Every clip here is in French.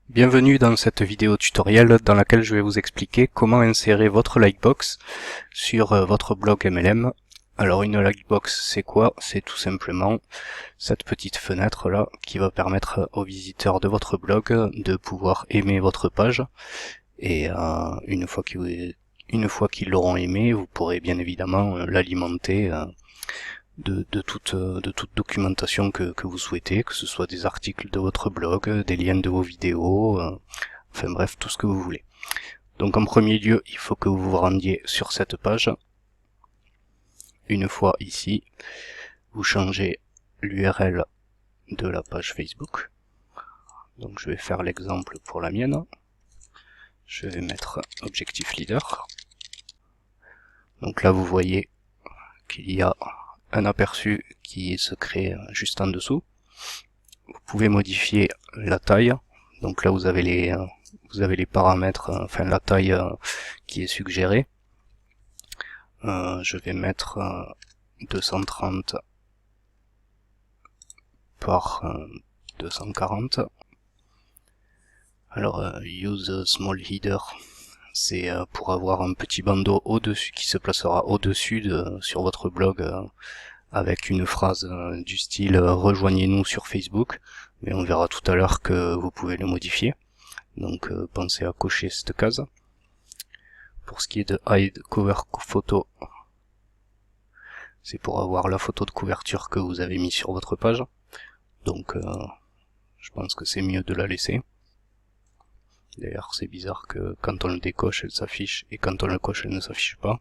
Bienvenue dans cette vidéo tutoriel dans laquelle je vais vous expliquer comment insérer votre Likebox sur votre blog MLM. Alors une Likebox c'est quoi? C'est tout simplement cette petite fenêtre là qui va permettre aux visiteurs de votre blog de pouvoir aimer votre page et une fois qu'ils l'auront aimé, vous pourrez bien évidemment l'alimenter de toute documentation que vous souhaitez, que ce soit des articles de votre blog, des liens de vos vidéos, enfin bref, tout ce que vous voulez. Donc en premier lieu, il faut que vous vous rendiez sur cette page. Une fois ici, vous changez l'URL de la page Facebook. Donc je vais faire l'exemple pour la mienne. Je vais mettre Objectif Leader. Donc là vous voyez qu'il y a un aperçu qui se crée juste en dessous. Vous pouvez modifier la taille. Donc là vous avez les paramètres, enfin la taille qui est suggérée. Je vais mettre 230 par 240. Alors use small header, c'est pour avoir un petit bandeau au-dessus qui se placera au-dessus sur votre blog avec une phrase du style rejoignez-nous sur Facebook, mais on verra tout à l'heure que vous pouvez le modifier. Donc pensez à cocher cette case. Pour ce qui est de hide cover photo, c'est pour avoir la photo de couverture que vous avez mis sur votre page. Donc je pense que c'est mieux de la laisser. D'ailleurs c'est bizarre que quand on le décoche elle s'affiche et quand on le coche elle ne s'affiche pas.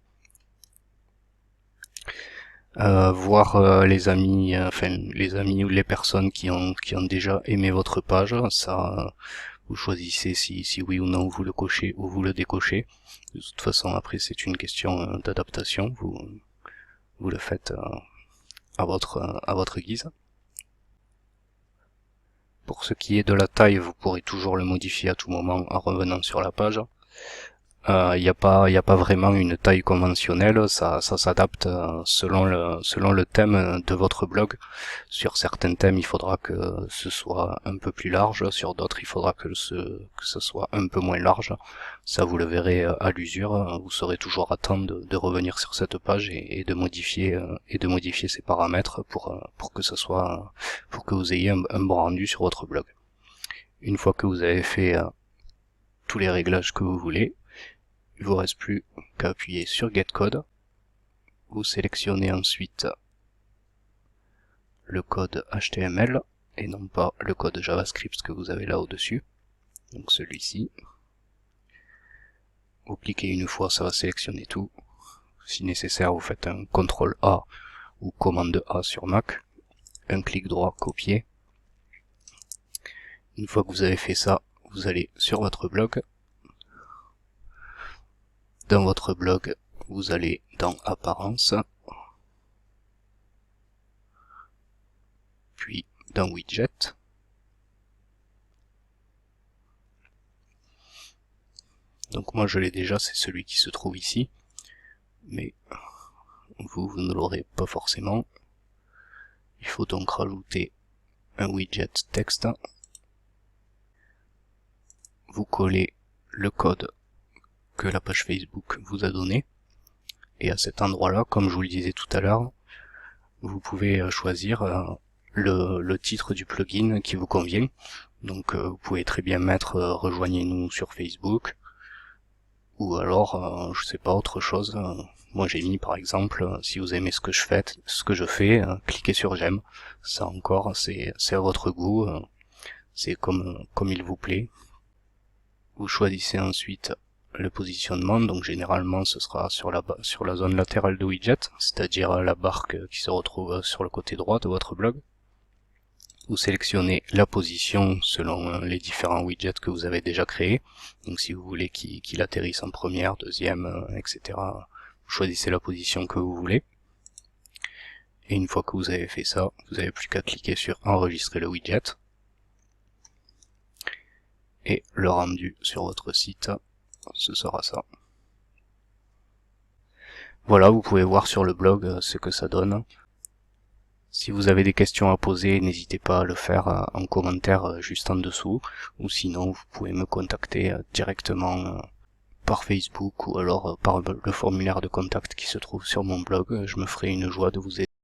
Voir les amis, les amis ou les personnes qui ont déjà aimé votre page, ça vous choisissez si oui ou non vous le cochez ou vous le décochez. De toute façon après c'est une question d'adaptation, vous le faites à votre guise. Pour ce qui est de la taille, vous pourrez toujours le modifier à tout moment en revenant sur la page. Il n'y a pas vraiment une taille conventionnelle, ça s'adapte selon le thème de votre blog. Sur certains thèmes, il faudra que ce soit un peu plus large, sur d'autres, il faudra que ce soit un peu moins large. Ça, vous le verrez à l'usure. Vous serez toujours à temps de revenir sur cette page et de modifier ces paramètres pour que vous ayez un bon rendu sur votre blog. Une fois que vous avez fait tous les réglages que vous voulez, il vous reste plus qu'à appuyer sur Get Code. Vous sélectionnez ensuite le code HTML et non pas le code JavaScript que vous avez là au-dessus. Donc celui-ci. Vous cliquez une fois, ça va sélectionner tout. Si nécessaire, vous faites un CTRL A ou commande A sur Mac. Un clic droit, copier. Une fois que vous avez fait ça, vous allez sur votre blog. Dans votre blog, vous allez dans Apparence, puis dans Widget. Donc moi je l'ai déjà, c'est celui qui se trouve ici, mais vous ne l'aurez pas forcément. Il faut donc rajouter un widget texte. Vous collez le code que la page Facebook vous a donné. Et à cet endroit-là, comme je vous le disais tout à l'heure, vous pouvez choisir le titre du plugin qui vous convient. Donc vous pouvez très bien mettre rejoignez-nous sur Facebook, ou alors je sais pas, autre chose. Moi j'ai mis par exemple, si vous aimez ce que je fais, cliquez sur j'aime. Ça encore, c'est à votre goût, c'est comme il vous plaît. Vous choisissez ensuite le positionnement, donc généralement ce sera sur la zone latérale de widget, c'est-à-dire la barre qui se retrouve sur le côté droit de votre blog. Vous sélectionnez la position selon les différents widgets que vous avez déjà créés. Donc si vous voulez qu'il atterrisse en première, deuxième, etc. Vous choisissez la position que vous voulez. Et une fois que vous avez fait ça, vous n'avez plus qu'à cliquer sur enregistrer le widget. Et le rendu sur votre site, ce sera ça. Voilà, vous pouvez voir sur le blog ce que ça donne. Si vous avez des questions à poser, n'hésitez pas à le faire en commentaire juste en dessous, ou sinon vous pouvez me contacter directement par Facebook ou alors par le formulaire de contact qui se trouve sur mon blog. Je me ferai une joie de vous aider.